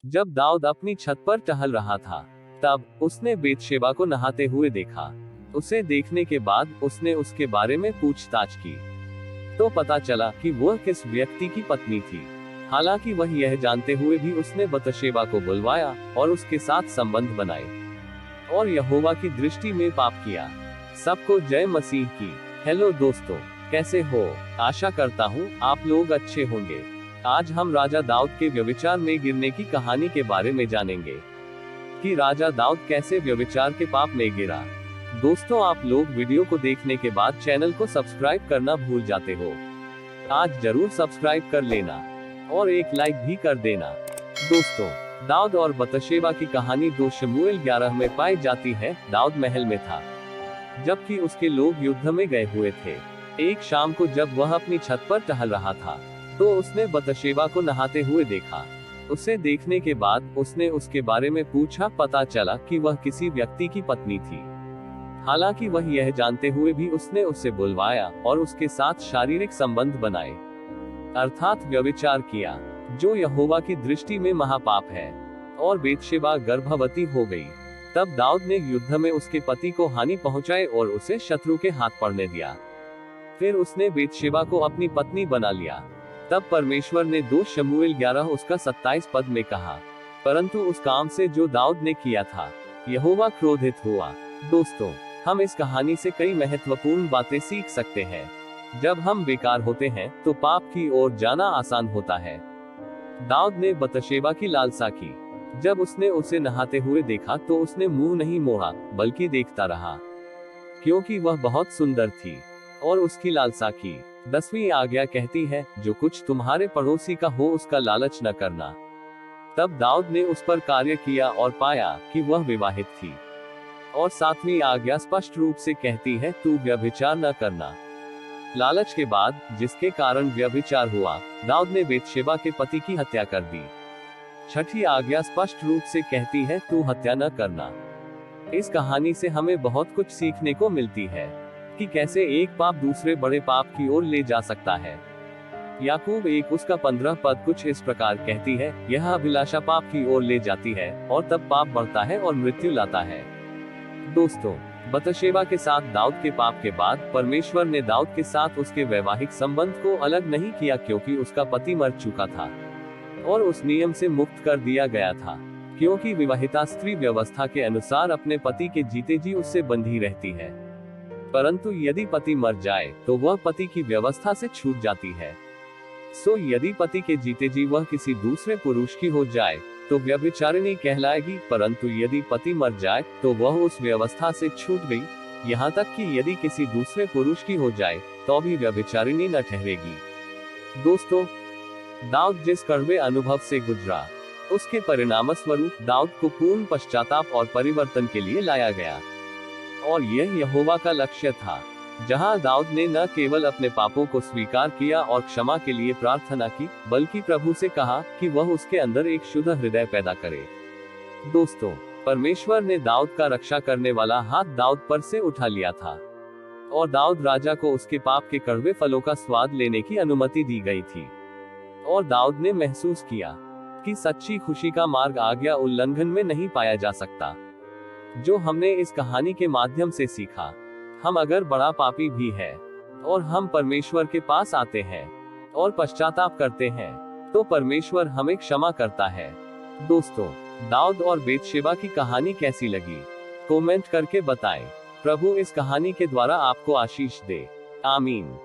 जब दाऊद अपनी छत पर टहल रहा था, तब उसने बेतशेबा को नहाते हुए देखा। उसे देखने के बाद उसने उसके बारे में पूछताछ की, तो पता चला कि वह किस व्यक्ति की पत्नी थी। हालांकि वह यह जानते हुए भी उसने बतशेबा को बुलवाया और उसके साथ संबंध बनाए और यहोवा की दृष्टि में पाप किया। सबको जय मसीह की। हेलो दोस्तों, कैसे हो? आशा करता हूँ आप लोग अच्छे होंगे। आज हम राजा दाऊद के व्यभिचार में गिरने की कहानी के बारे में जानेंगे कि राजा दाऊद कैसे व्यभिचार के पाप में गिरा। दोस्तों, आप लोग वीडियो को देखने के बाद चैनल को सब्सक्राइब करना भूल जाते हो। आज जरूर सब्सक्राइब कर लेना और एक लाइक भी कर देना। दोस्तों, दाऊद और बतशेबा की कहानी 2 शमूएल 11 में पाई जाती है। दाऊद महल में था, जबकि उसके लोग युद्ध में गए हुए थे। एक शाम को जब वह अपनी छत पर टहल रहा था, तो उसने बतशेबा को नहाते हुए देखा। उसे देखने के बाद उसने उसके बारे में पूछा। पता चला कि वह किसी व्यक्ति की पत्नी थी। हालांकि वह यह जानते हुए भी उसने उसे बुलवाया और उसके साथ शारीरिक संबंध बनाए, अर्थात व्यभिचार किया, जो यहोवा की दृष्टि में महापाप है। और बेतशेबा गर्भवती हो गई। तब दाऊद ने युद्ध में उसके पति को हानि पहुंचाई और उसे शत्रु के हाथ पड़ने दिया। फिर उसने बेतशेबा को अपनी पत्नी बना लिया। तब परमेश्वर ने 2 शमूएल 11 उसका 27 पद में कहा, परंतु उस काम से जो दाऊद ने किया था, यहोवा क्रोधित हुआ। दोस्तों, हम इस कहानी से कई महत्वपूर्ण बातें सीख सकते हैं। जब हम बेकार होते हैं तो पाप की ओर जाना आसान होता है। दाऊद ने बतशेबा की लालसा की। जब उसने उसे नहाते हुए देखा तो उसने मुंह नहीं मोड़ा, बल्कि देखता रहा, क्योंकि वह बहुत सुंदर थी और उसकी लालसा की। 10वीं आज्ञा कहती है, जो कुछ तुम्हारे पड़ोसी का हो उसका लालच न करना। तब दाऊद ने उस पर कार्य किया और पाया कि वह विवाहित थी। और 7वीं आज्ञा स्पष्ट रूप से कहती है, तू व्यभिचार न करना। लालच के बाद, जिसके कारण व्यभिचार हुआ, दाऊद ने बेतशेबा के पति की हत्या कर दी। 6ठी आज्ञा स्पष्ट रूप से कहती है, तू हत्या न करना। इस कहानी से हमें बहुत कुछ सीखने को मिलती है कि कैसे एक पाप दूसरे बड़े पाप की ओर ले जा सकता है। याकूब 1 उसका 15 पद कुछ इस प्रकार कहती है, यह अभिलाषा पाप की ओर ले जाती है और तब पाप बढ़ता है और मृत्यु लाता है। दोस्तों, बतशेबा के साथ दाऊद के पाप के बाद परमेश्वर ने दाऊद के साथ उसके वैवाहिक संबंध को अलग नहीं किया, क्योंकि उसका पति मर चुका था और उस नियम से मुक्त कर दिया गया था, क्योंकि विवाहिता स्त्री व्यवस्था के अनुसार अपने पति के जीते जी उससे बंधी रहती है। परंतु यदि पति मर जाए तो वह पति की व्यवस्था से छूट जाती है। यदि पति के जीते जी वह किसी दूसरे पुरुष की हो जाए तो व्यभिचारिणी कहलाएगी, परंतु यदि पति मर जाए तो वह उस व्यवस्था से छूट गई। यहाँ तक कि यदि किसी दूसरे पुरुष की हो जाए तो भी व्यभिचारिणी न ठहरेगी। दोस्तों, दाऊद जिस कड़वे अनुभव से गुजरा, उसके परिणामस्वरूप दाऊद को पूर्ण पश्चाताप और परिवर्तन के लिए लाया गया। और यह यहोवा का लक्ष्य था, जहां दाऊद ने न केवल अपने पापों को स्वीकार किया और क्षमा के लिए प्रार्थना की, बल्कि प्रभु से कहा कि वह उसके अंदर एक शुद्ध हृदय पैदा करे। दोस्तों, परमेश्वर ने दाऊद का रक्षा करने वाला हाथ दाऊद पर से उठा लिया था और दाऊद राजा को उसके पाप के कड़वे फलों का स्वाद लेने की अनुमति दी गई थी। और दाऊद ने महसूस किया कि सच्ची खुशी का मार्ग आज्ञा उल्लंघन में नहीं पाया जा सकता। जो हमने इस कहानी के माध्यम से सीखा, हम अगर बड़ा पापी भी है और हम परमेश्वर के पास आते हैं और पश्चाताप करते हैं, तो परमेश्वर हमें क्षमा करता है। दोस्तों, दाऊद और बेतशेबा की कहानी कैसी लगी? कमेंट करके बताएं। प्रभु इस कहानी के द्वारा आपको आशीष दे। आमीन।